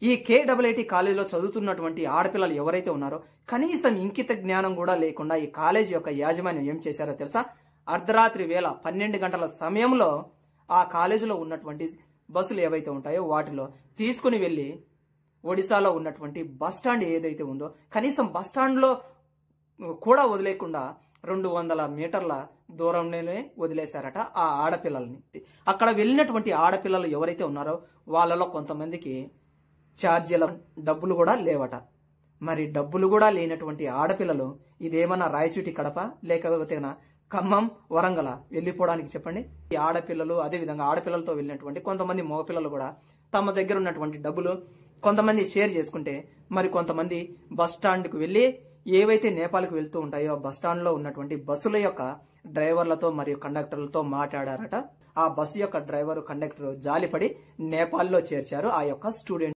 ఈ KIIT కాలేజీలో చదువుతున్నటువంటి ఆడపిల్లలు ఎవరైతే ఉన్నారో కనీసం ఇంకిత జ్ఞానం కూడా లేకుండా ఈ కాలేజీ యొక్క యాజమాన్యం ఏం చేశారో తెలుసా? అర్ధరాత్రి వేళ 12 గంటల సమయంలో ఆ కాలేజీలో ఉన్నటువంటి బస్సులు ఏవైతే ఉంటాయో వాటిలో తీసుకుని వెళ్లి ఒడిశాలో ఉన్నటువంటి బస్టాండ్ ఏదైతే ఉందో కనీసం బస్టాండ్లో కూడా వదిలేకుండా 200 మీటర్ల దూరంలోనే వదిలేశారట ఆ ఆడపిల్లల్ని. అక్కడ వెళ్ళినటువంటి ఆడపిల్లలు ఎవరైతే ఉన్నారో వాళ్ళలో కొంతమందికి ఛార్జీల డబ్బులు కూడా లేవట. మరి డబ్బులు కూడా లేనటువంటి ఆడపిల్లలు ఇదేమన్నా రాయచూటి కడప లేకపోతే ఖమ్మం వరంగల్ వెళ్ళిపోవడానికి చెప్పండి. ఈ ఆడపిల్లలు అదేవిధంగా ఆడపిల్లలతో వెళ్ళినటువంటి కొంతమంది మగపిల్లలు కూడా తమ దగ్గర ఉన్నటువంటి డబ్బులు కొంతమంది షేర్ చేసుకుంటే మరి కొంతమంది బస్ స్టాండ్కు వెళ్ళి ఏవైతే నేపాల్కు వెళ్తూ ఉంటాయో బస్ స్టాండ్ లో ఉన్నటువంటి బస్సుల యొక్క డ్రైవర్లతో మరియు కండక్టర్లతో మాట్లాడారట. ఆ బస్సు యొక్క డ్రైవర్ కండక్టర్ జాలిపడి నేపాల్లో చేర్చారు ఆ యొక్క స్టూడెంట్.